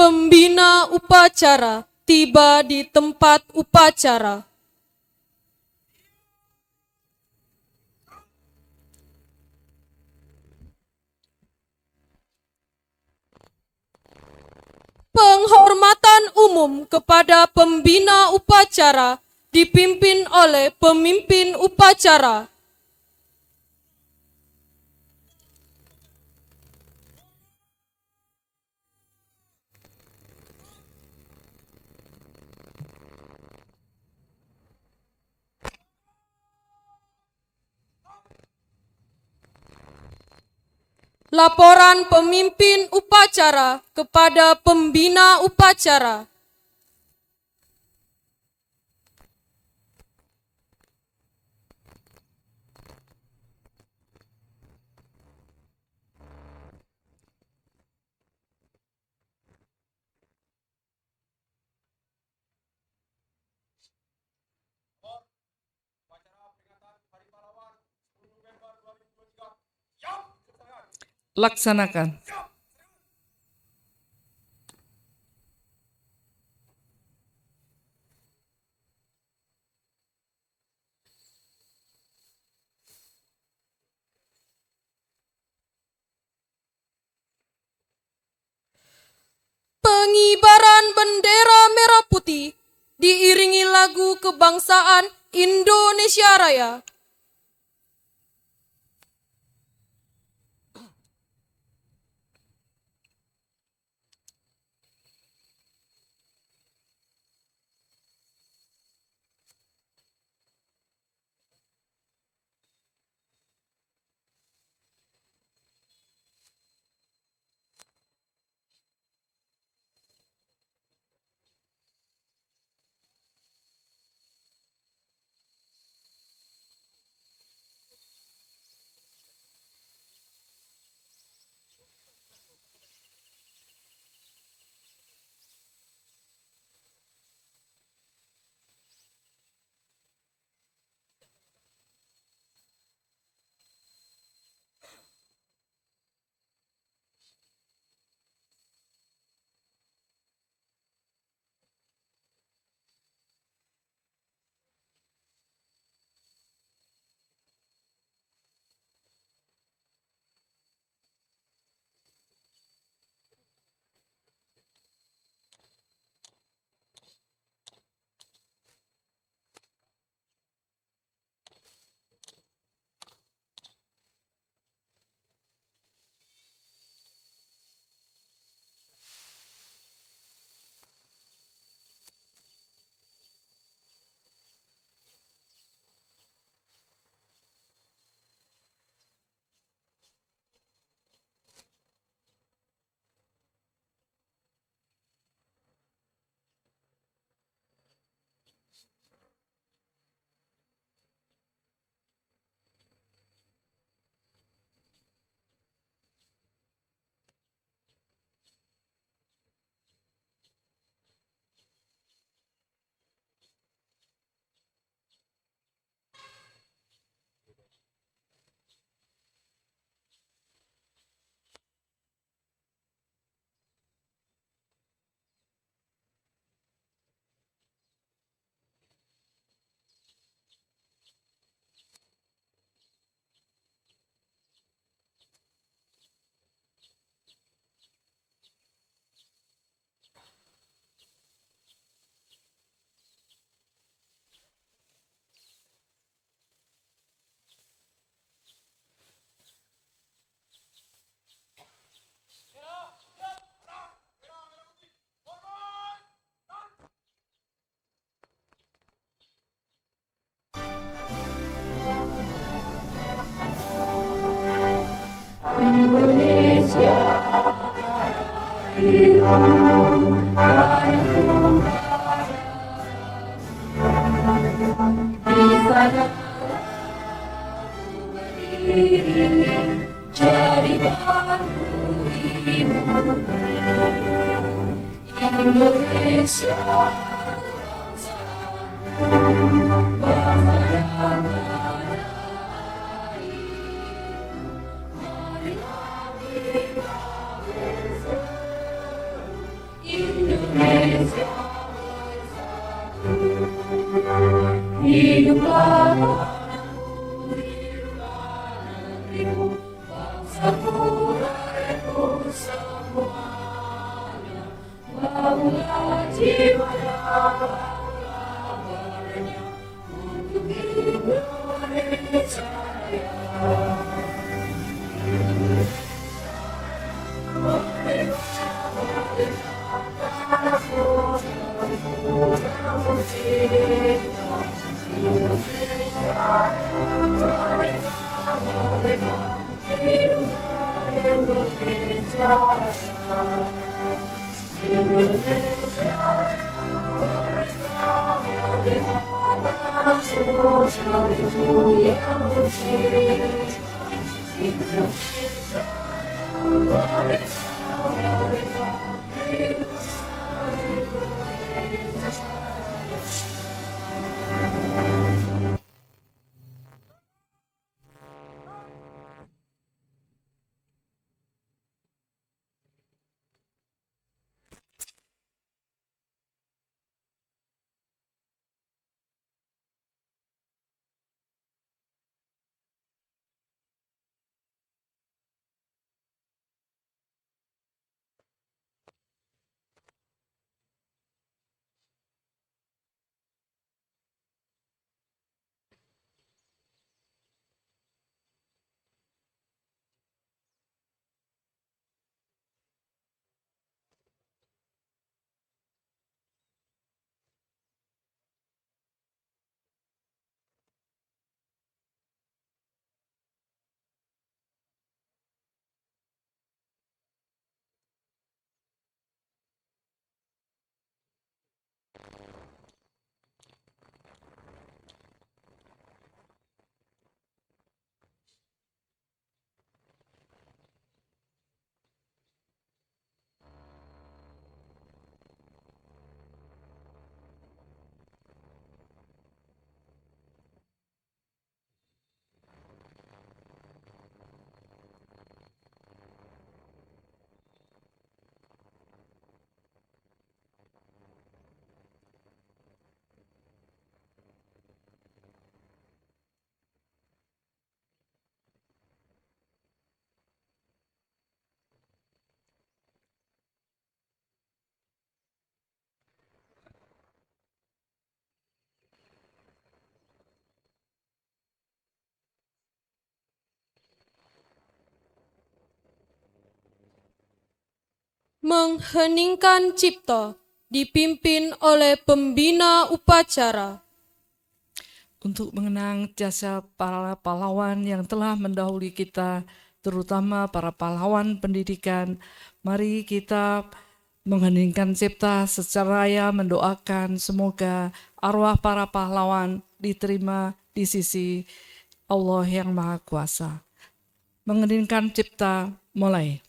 Pembina upacara tiba di tempat upacara. Penghormatan umum kepada pembina upacara dipimpin oleh pemimpin upacara. Laporan pemimpin upacara kepada pembina upacara. Laksanakan. Pengibaran bendera merah putih diiringi lagu kebangsaan Indonesia Raya. Hiduplah negeriku, bangsaku, rakyatku semuanya. Bangunlah jiwanya, bangunlah badannya, untuk Indonesia Raya. Mengheningkan cipta dipimpin oleh pembina upacara. Untuk mengenang jasa para pahlawan yang telah mendahului kita, terutama para pahlawan pendidikan, mari kita mengheningkan cipta secara raya mendoakan semoga arwah para pahlawan diterima di sisi Allah yang Maha Kuasa. Mengheningkan cipta mulai.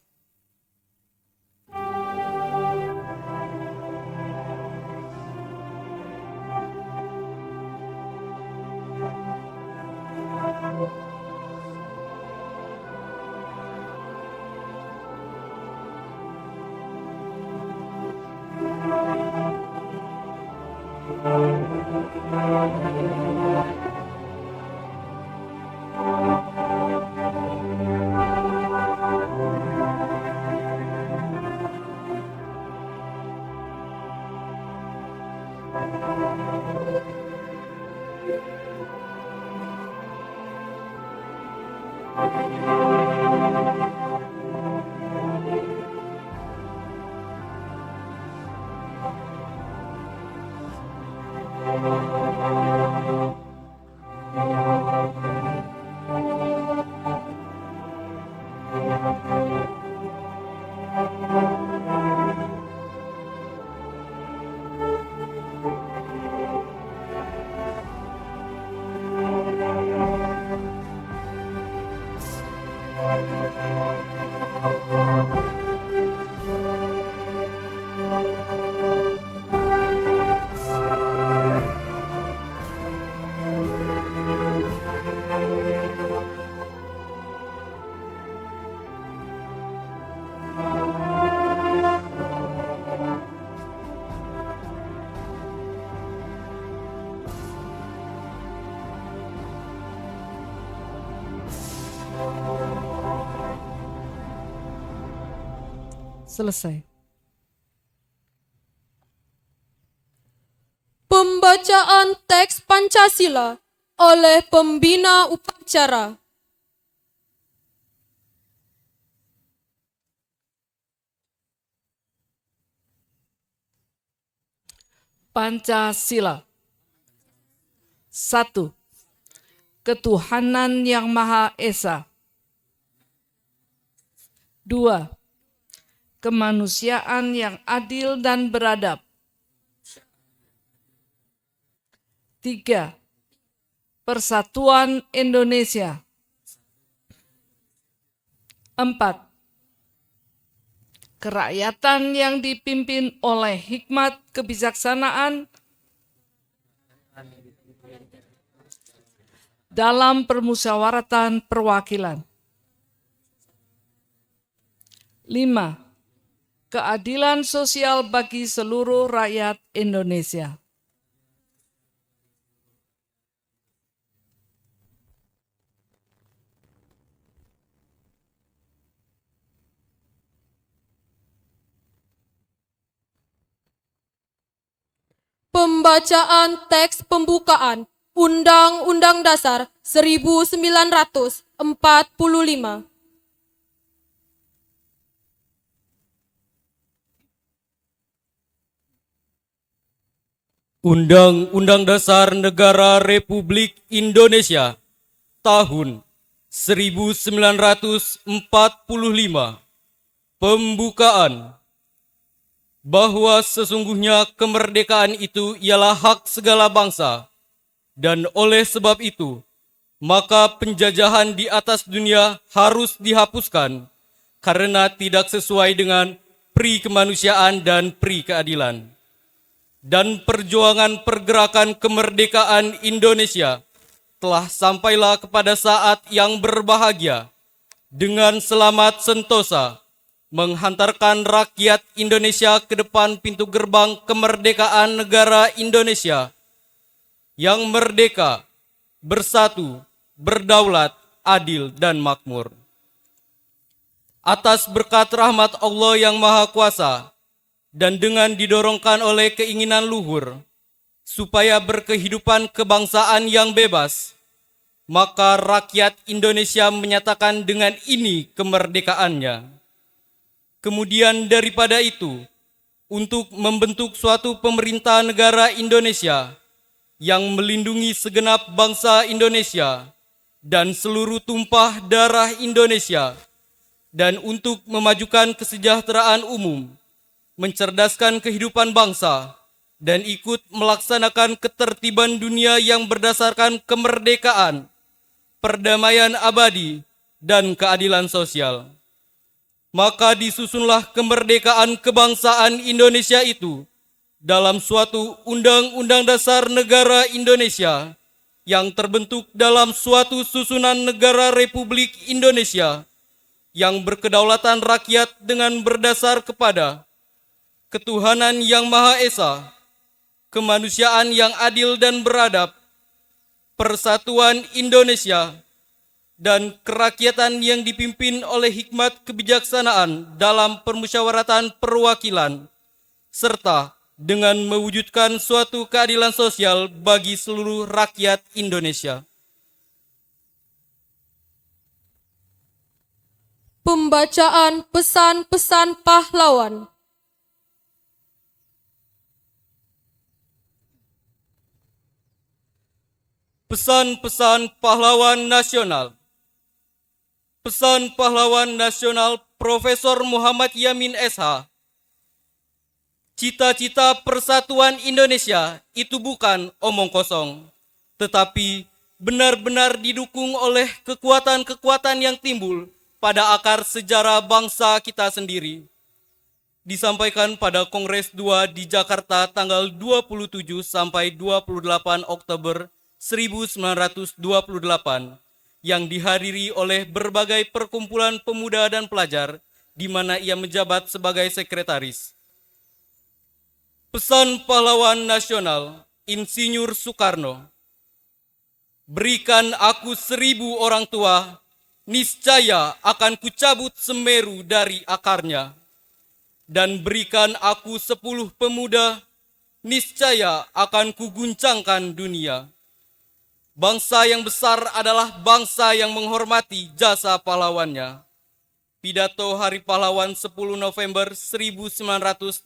Selesai. Pembacaan teks Pancasila oleh pembina upacara. Pancasila. 1. Ketuhanan yang Maha Esa. 2. Kemanusiaan yang adil dan beradab. 3. Persatuan Indonesia. 4. Kerakyatan yang dipimpin oleh hikmat kebijaksanaan dalam permusyawaratan perwakilan. 5. Keadilan sosial bagi seluruh rakyat Indonesia. Pembacaan teks pembukaan Undang-Undang Dasar 1945. Undang-Undang Dasar Negara Republik Indonesia tahun 1945. Pembukaan. Bahwa sesungguhnya kemerdekaan itu ialah hak segala bangsa, dan oleh sebab itu, maka penjajahan di atas dunia harus dihapuskan, karena tidak sesuai dengan pri kemanusiaan dan pri keadilan. Dan perjuangan pergerakan kemerdekaan Indonesia telah sampailah kepada saat yang berbahagia, dengan selamat sentosa, menghantarkan rakyat Indonesia ke depan pintu gerbang kemerdekaan negara Indonesia yang merdeka, bersatu, berdaulat, adil, dan makmur. Atas berkat rahmat Allah yang Maha Kuasa dan dengan didorongkan oleh keinginan luhur supaya berkehidupan kebangsaan yang bebas, maka rakyat Indonesia menyatakan dengan ini kemerdekaannya. Kemudian daripada itu, untuk membentuk suatu pemerintah negara Indonesia yang melindungi segenap bangsa Indonesia dan seluruh tumpah darah Indonesia, dan untuk memajukan kesejahteraan umum, mencerdaskan kehidupan bangsa, dan ikut melaksanakan ketertiban dunia yang berdasarkan kemerdekaan, perdamaian abadi, dan keadilan sosial. Maka disusunlah kemerdekaan kebangsaan Indonesia itu dalam suatu Undang-Undang Dasar Negara Indonesia yang terbentuk dalam suatu susunan negara Republik Indonesia yang berkedaulatan rakyat dengan berdasar kepada ketuhanan yang Maha Esa, kemanusiaan yang adil dan beradab, persatuan Indonesia, dan kerakyatan yang dipimpin oleh hikmat kebijaksanaan dalam permusyawaratan perwakilan, serta dengan mewujudkan suatu keadilan sosial bagi seluruh rakyat Indonesia. Pembacaan pesan-pesan pahlawan. Pesan-pesan pahlawan nasional. Pesan pahlawan nasional Profesor Muhammad Yamin SH. Cita-cita persatuan Indonesia itu bukan omong kosong, tetapi benar-benar didukung oleh kekuatan-kekuatan yang timbul pada akar sejarah bangsa kita sendiri. Disampaikan pada Kongres 2 di Jakarta tanggal 27 sampai 28 Oktober 1928 yang dihadiri oleh berbagai perkumpulan pemuda dan pelajar di mana ia menjabat sebagai sekretaris. Pesan pahlawan nasional Insinyur Soekarno. Berikan aku 1000 orang tua, niscaya akan kucabut Semeru dari akarnya. dan berikan aku 10 pemuda, niscaya akan kuguncangkan dunia. Bangsa yang besar adalah bangsa yang menghormati jasa pahlawannya. Pidato Hari Pahlawan 10 November 1961.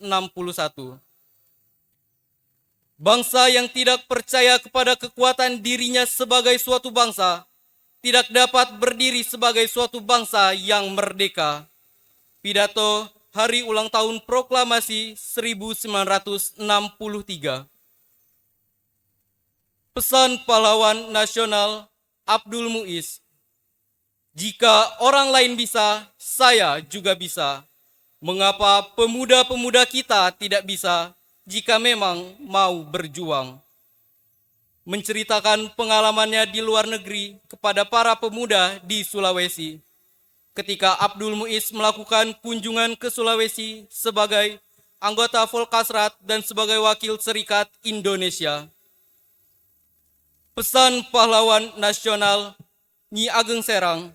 Bangsa yang tidak percaya kepada kekuatan dirinya sebagai suatu bangsa, tidak dapat berdiri sebagai suatu bangsa yang merdeka. Pidato Hari Ulang Tahun Proklamasi 1963. Pesan Pahlawan Nasional Abdul Muiz. Jika orang lain bisa, saya juga bisa. Mengapa pemuda-pemuda kita tidak bisa jika memang mau berjuang? Menceritakan pengalamannya di luar negeri kepada para pemuda di Sulawesi. Ketika Abdul Muiz melakukan kunjungan ke Sulawesi sebagai anggota Volkasrat dan sebagai wakil Serikat Indonesia. Pesan Pahlawan Nasional Nyi Ageng Serang.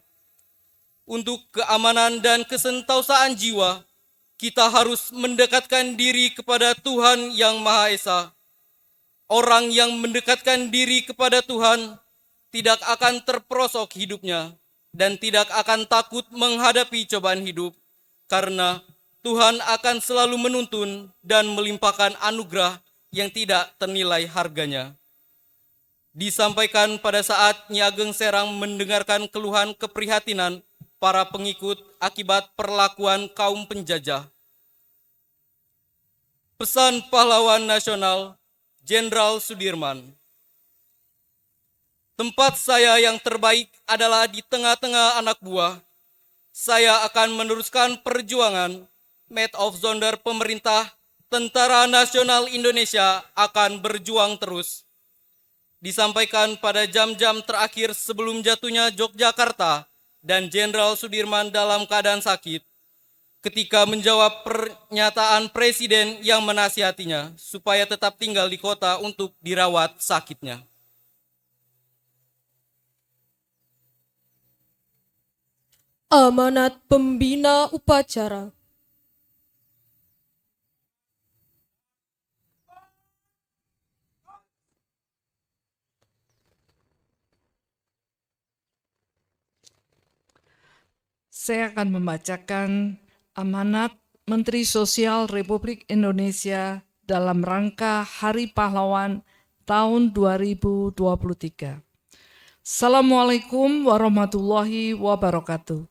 Untuk keamanan dan kesentausaan jiwa, kita harus mendekatkan diri kepada Tuhan Yang Maha Esa. Orang yang mendekatkan diri kepada Tuhan tidak akan terperosok hidupnya dan tidak akan takut menghadapi cobaan hidup, karena Tuhan akan selalu menuntun dan melimpahkan anugerah yang tidak ternilai harganya. Disampaikan pada saat Nyi Ageng Serang mendengarkan keluhan keprihatinan para pengikut akibat perlakuan kaum penjajah. Pesan Pahlawan Nasional Jenderal Sudirman. Tempat saya yang terbaik adalah di tengah-tengah anak buah. Saya akan meneruskan perjuangan. Maid of Zonder pemerintah Tentara Nasional Indonesia akan berjuang terus. Disampaikan pada jam-jam terakhir sebelum jatuhnya Yogyakarta dan Jenderal Sudirman dalam keadaan sakit, ketika menjawab pernyataan Presiden yang menasihatinya supaya tetap tinggal di kota untuk dirawat sakitnya. Amanat Pembina Upacara. Saya akan membacakan amanat Menteri Sosial Republik Indonesia dalam rangka Hari Pahlawan tahun 2023. Assalamualaikum warahmatullahi wabarakatuh.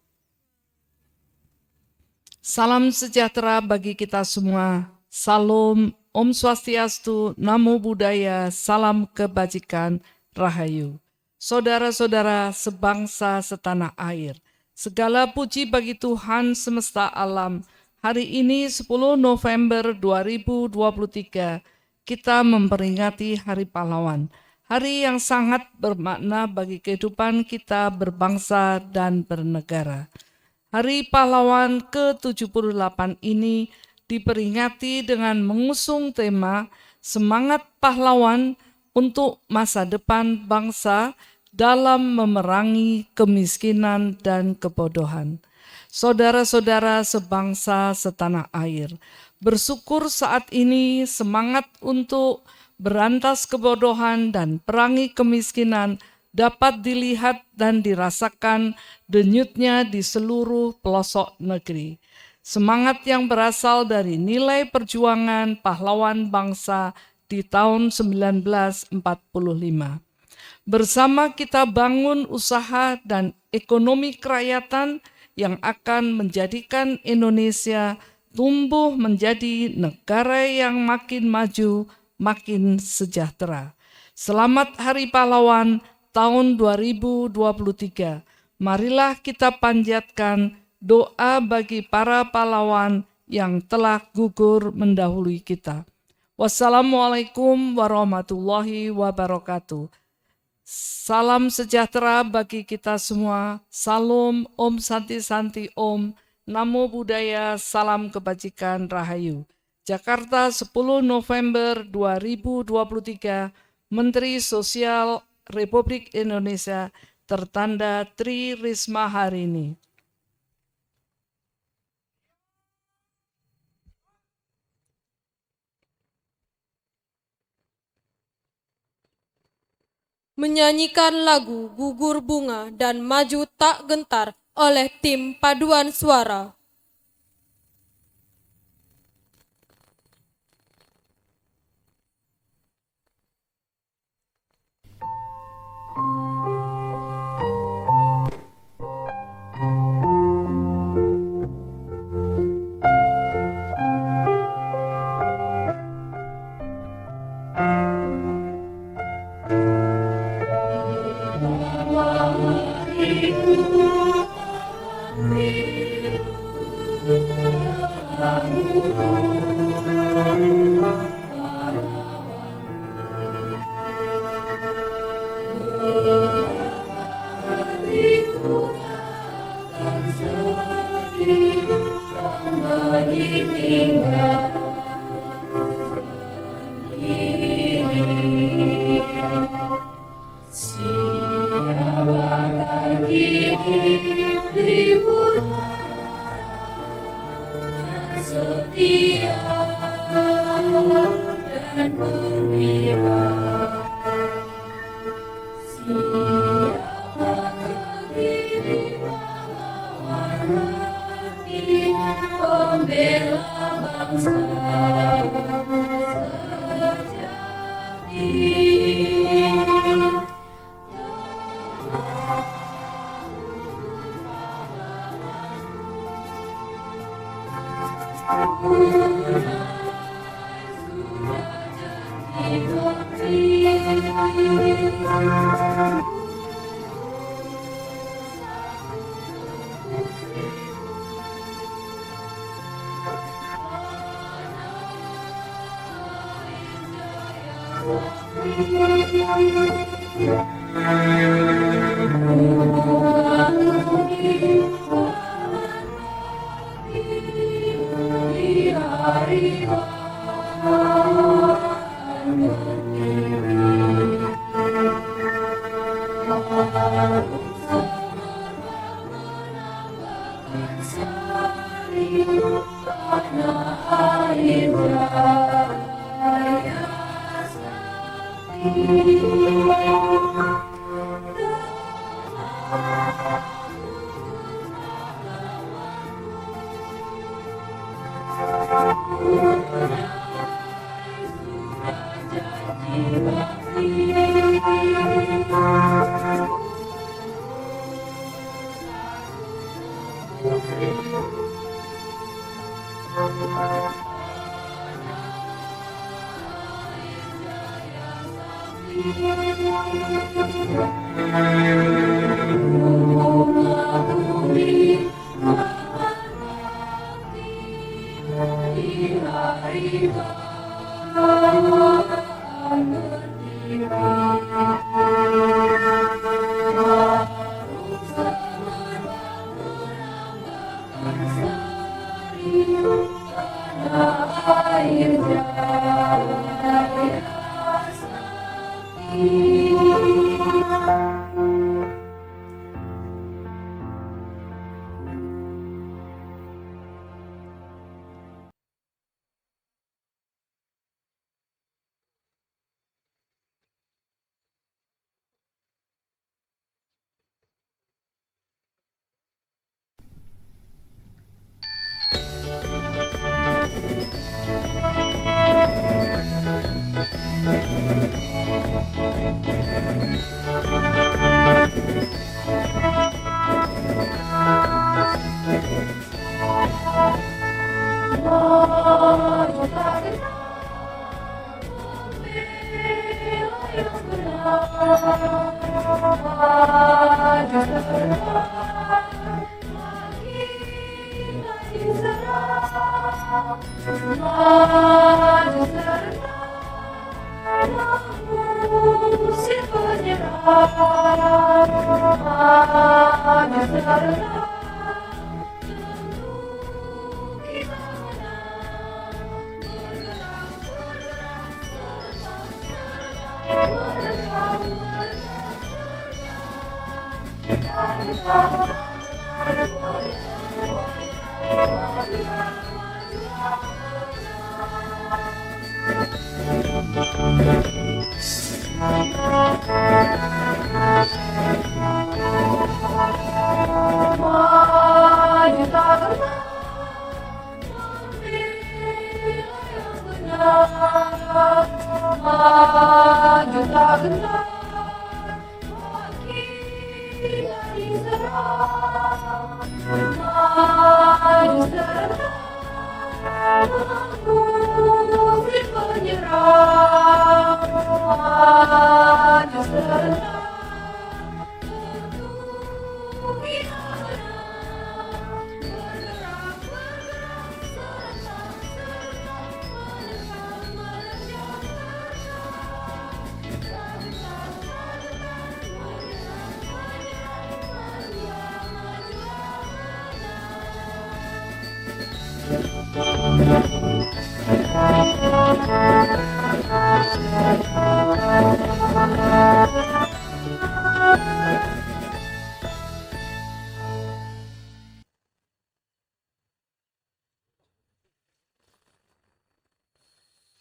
Salam sejahtera bagi kita semua. Salam, Om Swastiastu, Namo Buddhaya, salam kebajikan, Rahayu. Saudara-saudara sebangsa setanah air, segala puji bagi Tuhan semesta alam. Hari ini 10 November 2023 kita memperingati Hari Pahlawan. Hari yang sangat bermakna bagi kehidupan kita berbangsa dan bernegara. Hari Pahlawan ke-78 ini diperingati dengan mengusung tema Semangat Pahlawan untuk Masa Depan Bangsa dalam memerangi kemiskinan dan kebodohan. Saudara-saudara sebangsa setanah air, bersyukur saat ini semangat untuk berantas kebodohan dan perangi kemiskinan dapat dilihat dan dirasakan denyutnya di seluruh pelosok negeri. Semangat yang berasal dari nilai perjuangan pahlawan bangsa di tahun 1945. Bersama kita bangun usaha dan ekonomi kerakyatan yang akan menjadikan Indonesia tumbuh menjadi negara yang makin maju, makin sejahtera. Selamat Hari Pahlawan tahun 2023. Marilah kita panjatkan doa bagi para pahlawan yang telah gugur mendahului kita. Wassalamualaikum warahmatullahi wabarakatuh. Salam sejahtera bagi kita semua. Salam, Om Santi Santi Om. Namo Buddhaya, salam kebajikan, Rahayu. Jakarta 10 November 2023, Menteri Sosial Republik Indonesia, tertanda Tri Risma Harini. menyanyikan lagu Gugur Bunga dan Maju Tak Gentar oleh tim paduan suara.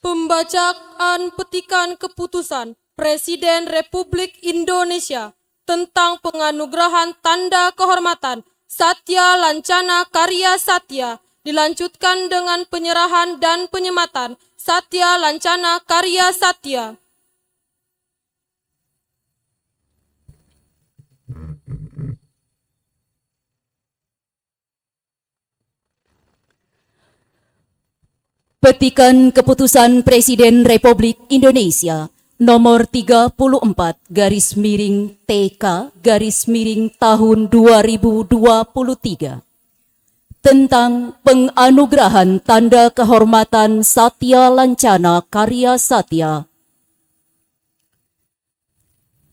Pembacaan petikan keputusan Presiden Republik Indonesia tentang penganugerahan tanda kehormatan Satya Lancana Karya Satya dilanjutkan dengan penyerahan dan penyematan Satya Lancana Karya Satya. Petikan Keputusan Presiden Republik Indonesia nomor 34 garis miring TK garis miring tahun 2023 tentang penganugerahan tanda kehormatan Satya Lancana Karya Satya.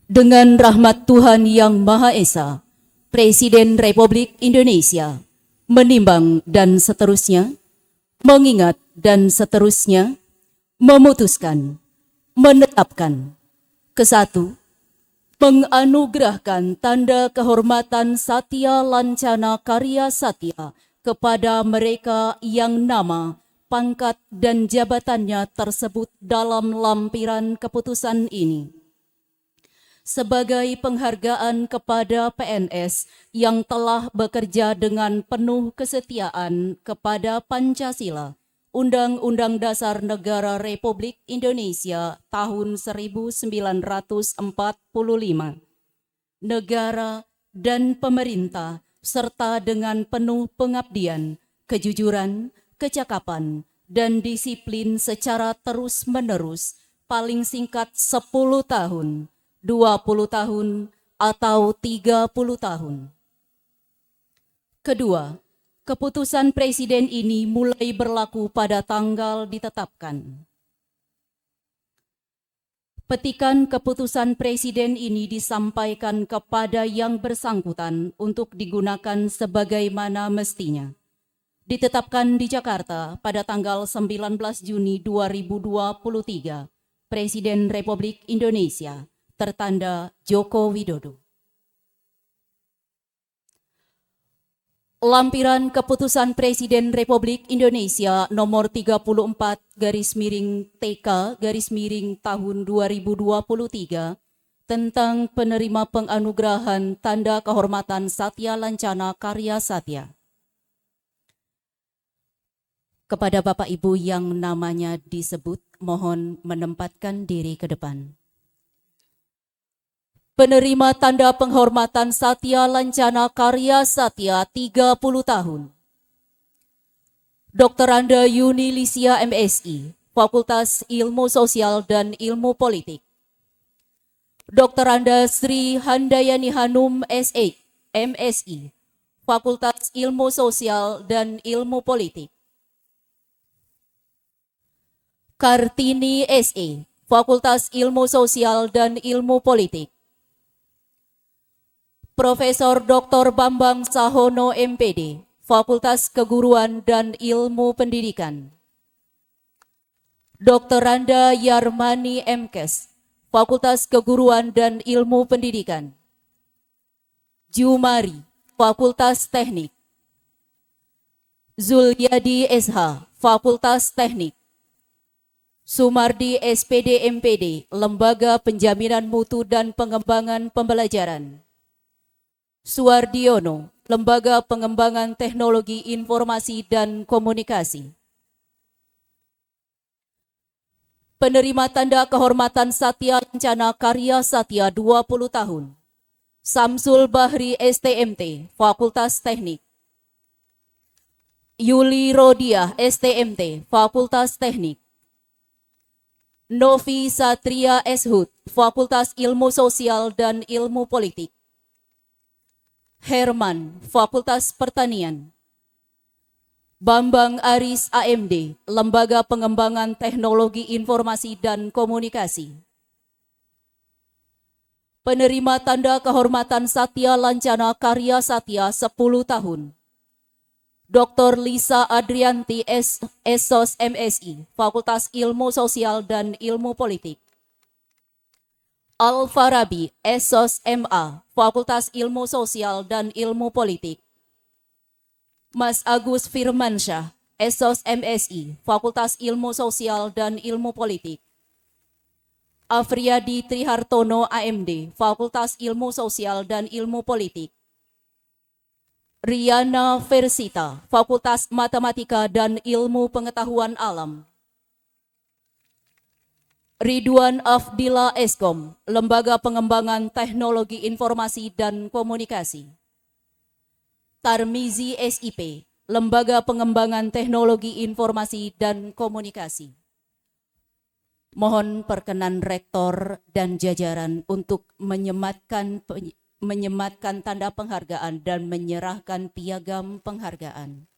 Dengan rahmat Tuhan Yang Maha Esa, Presiden Republik Indonesia menimbang dan seterusnya, mengingat dan seterusnya, memutuskan, menetapkan. Kesatu, menganugerahkan tanda kehormatan Satya Lancana Karya Satya kepada mereka yang nama, pangkat, dan jabatannya tersebut dalam lampiran keputusan ini. Sebagai penghargaan kepada PNS yang telah bekerja dengan penuh kesetiaan kepada Pancasila, Undang-Undang Dasar Negara Republik Indonesia tahun 1945, negara dan pemerintah, serta dengan penuh pengabdian, kejujuran, kecakapan, dan disiplin secara terus-menerus, paling singkat 10 tahun, 20 tahun, atau 30 tahun. Kedua, keputusan Presiden ini mulai berlaku pada tanggal ditetapkan. Petikan keputusan Presiden ini disampaikan kepada yang bersangkutan untuk digunakan sebagaimana mestinya. Ditetapkan di Jakarta pada tanggal 19 Juni 2023, Presiden Republik Indonesia, tertanda Joko Widodo. Lampiran Keputusan Presiden Republik Indonesia nomor 34 garis miring TK garis miring tahun 2023 tentang penerima penganugerahan tanda kehormatan Satya Lancana Karya Satya. Kepada Bapak Ibu yang namanya disebut, mohon menempatkan diri ke depan. Penerima tanda penghormatan Satya Lancana Karya Satya 30 tahun. Dr. Anda Yuni Lisia MSI, Fakultas Ilmu Sosial dan Ilmu Politik. Dr. Anda Sri Handayani Hanum SE, MSI, Fakultas Ilmu Sosial dan Ilmu Politik. Kartini SE, Fakultas Ilmu Sosial dan Ilmu Politik. Profesor Dr. Bambang Sahono MPD, Fakultas Keguruan dan Ilmu Pendidikan. Dr. Randa Yarmani MKes, Fakultas Keguruan dan Ilmu Pendidikan. Jumari, Fakultas Teknik. Zulyadi SH, Fakultas Teknik. Sumardi SPD MPD, Lembaga Penjaminan Mutu dan Pengembangan Pembelajaran. Suardiono, Lembaga Pengembangan Teknologi Informasi dan Komunikasi. Penerima tanda kehormatan Satya Lancana Karya Satya 20 tahun. Samsul Bahri STMT, Fakultas Teknik. Yuli Rodiah STMT, Fakultas Teknik. Novi Satria Eshut, Fakultas Ilmu Sosial dan Ilmu Politik. Herman, Fakultas Pertanian. Bambang Aris AMD, Lembaga Pengembangan Teknologi Informasi dan Komunikasi. Penerima Tanda Kehormatan Satya Lancana Karya Satya 10 tahun. Dr. Lisa Adrianti SOS MSI, Fakultas Ilmu Sosial dan Ilmu Politik. Al-Farabi SOS MA, Fakultas Ilmu Sosial dan Ilmu Politik. Mas Agus Firmansyah, SOS MSI, Fakultas Ilmu Sosial dan Ilmu Politik. Afriyadi Trihartono AMD, Fakultas Ilmu Sosial dan Ilmu Politik. Riana Versita, Fakultas Matematika dan Ilmu Pengetahuan Alam. Ridwan Afdillah Eskom, Lembaga Pengembangan Teknologi Informasi dan Komunikasi. Tarmizi SIP, Lembaga Pengembangan Teknologi Informasi dan Komunikasi. Mohon perkenan Rektor dan jajaran untuk menyematkan tanda penghargaan dan menyerahkan piagam penghargaan.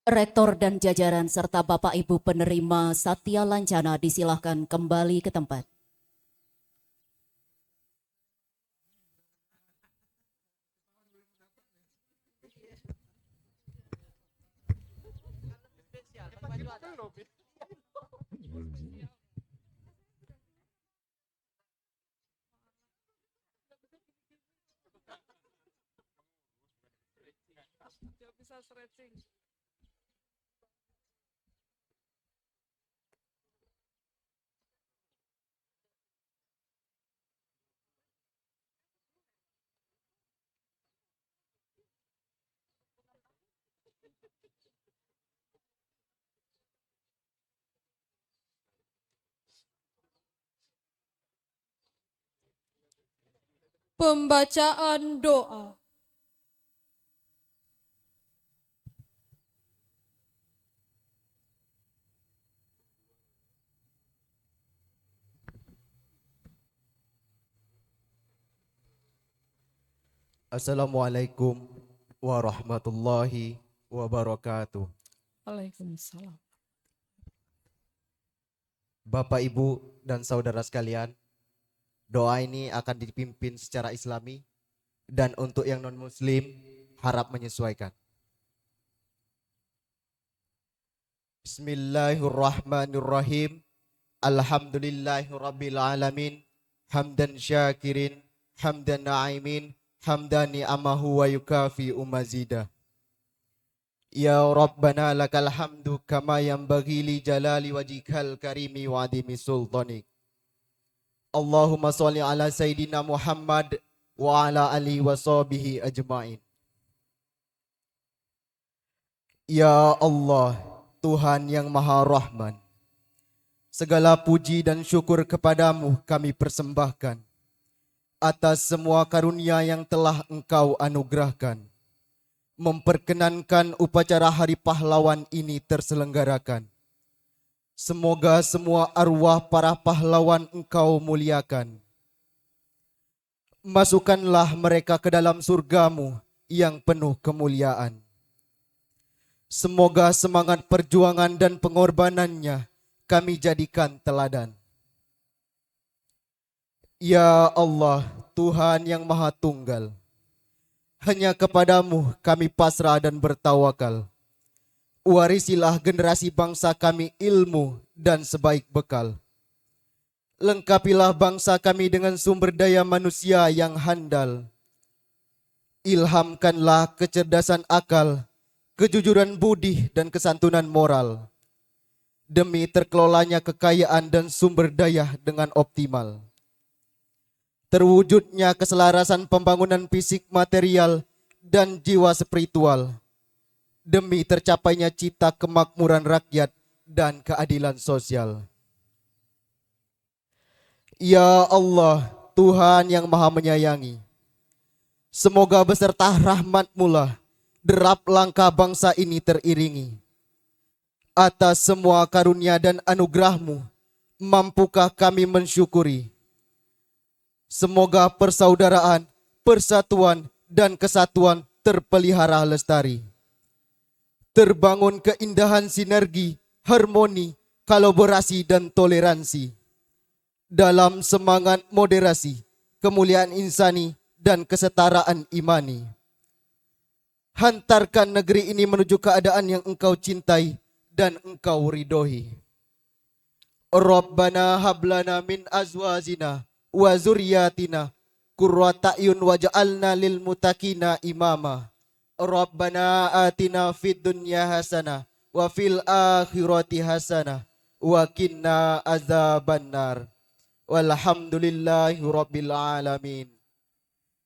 Rektor dan jajaran serta Bapak Ibu penerima Satya Lancana disilahkan kembali ke tempat. Bisa stretching. Pembacaan doa. Assalamualaikum warahmatullahi wabarakatuh. Waalaikumsalam. Bapak, Ibu, dan saudara sekalian, doa ini akan dipimpin secara Islami dan untuk yang non-Muslim harap menyesuaikan. Bismillahirrahmanirrahim. Alhamdulillahirabbil alamin. Hamdan syakirin, hamdan na'imin, hamdan ni'amahu wa yukafi umazida. Ya Rabbana lakal hamdu kama yanbaghi li jalali wajhikal karimi wa adimi sultanik. Allahumma sholli ala Sayyidina Muhammad wa ala alihi wa sahbihi ajmain. Ya Allah, Tuhan yang Maha Rahman, segala puji dan syukur kepadamu kami persembahkan atas semua karunia yang telah Engkau anugerahkan, memperkenankan upacara Hari Pahlawan ini terselenggarakan. Semoga semua arwah para pahlawan Engkau muliakan. Masukkanlah mereka ke dalam surgamu yang penuh kemuliaan. Semoga semangat perjuangan dan pengorbanannya kami jadikan teladan. Ya Allah, Tuhan yang Maha Tunggal, hanya kepadamu kami pasrah dan bertawakal. Warisilah generasi bangsa kami ilmu dan sebaik bekal. Lengkapilah bangsa kami dengan sumber daya manusia yang handal. Ilhamkanlah kecerdasan akal, kejujuran budi dan kesantunan moral, demi terkelolanya kekayaan dan sumber daya dengan optimal. Terwujudnya keselarasan pembangunan fisik material dan jiwa spiritual, demi tercapainya cita kemakmuran rakyat dan keadilan sosial. Ya Allah, Tuhan yang Maha Menyayangi, semoga beserta rahmat-Mu lah derap langkah bangsa ini teriringi. Atas semua karunia dan anugerah-Mu, mampukah kami mensyukuri? Semoga persaudaraan, persatuan, dan kesatuan terpelihara lestari. Terbangun keindahan sinergi, harmoni, kolaborasi, dan toleransi. Dalam semangat moderasi, kemuliaan insani, dan kesetaraan imani. Hantarkan negeri ini menuju keadaan yang Engkau cintai dan Engkau ridhoi. Rabbana hablana min azwajina wa zurriyatina qurrata a'yun waj'alna lil muttaqina imama. Rabbana atina fid dunya hasanah wa fil akhirati hasanah wa qina azabannar. Walhamdulillahi rabbil alamin.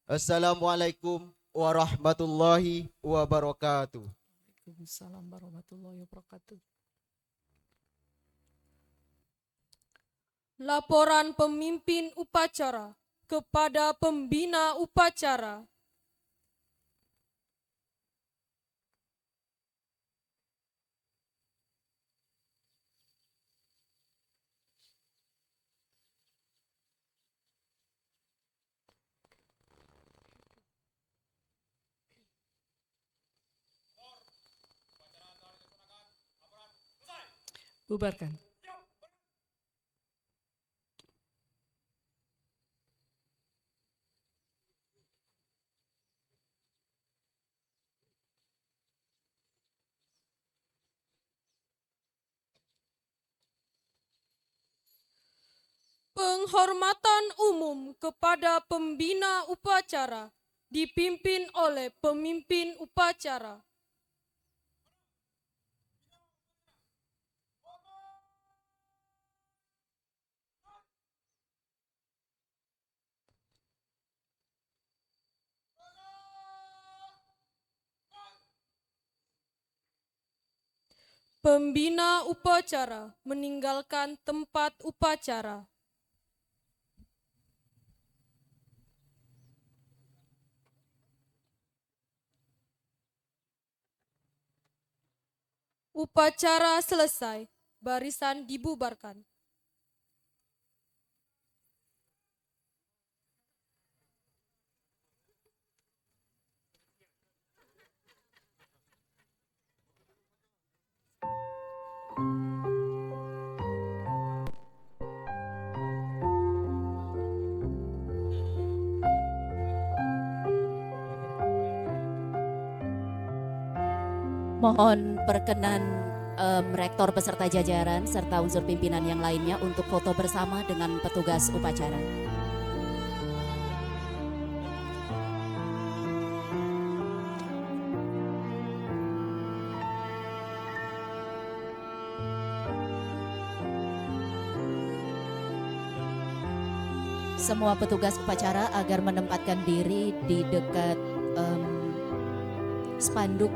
Assalamualaikum warahmatullahi wabarakatuh. Waalaikumsalam warahmatullahi wabarakatuh. Laporan pemimpin upacara kepada pembina upacara. Bubarkan. Penghormatan umum kepada pembina upacara dipimpin oleh pemimpin upacara. Pembina upacara meninggalkan tempat upacara. Upacara selesai, barisan dibubarkan. Mohon perkenan rektor beserta jajaran serta unsur pimpinan yang lainnya untuk foto bersama dengan petugas upacara. Semua petugas upacara agar menempatkan diri di dekat spanduk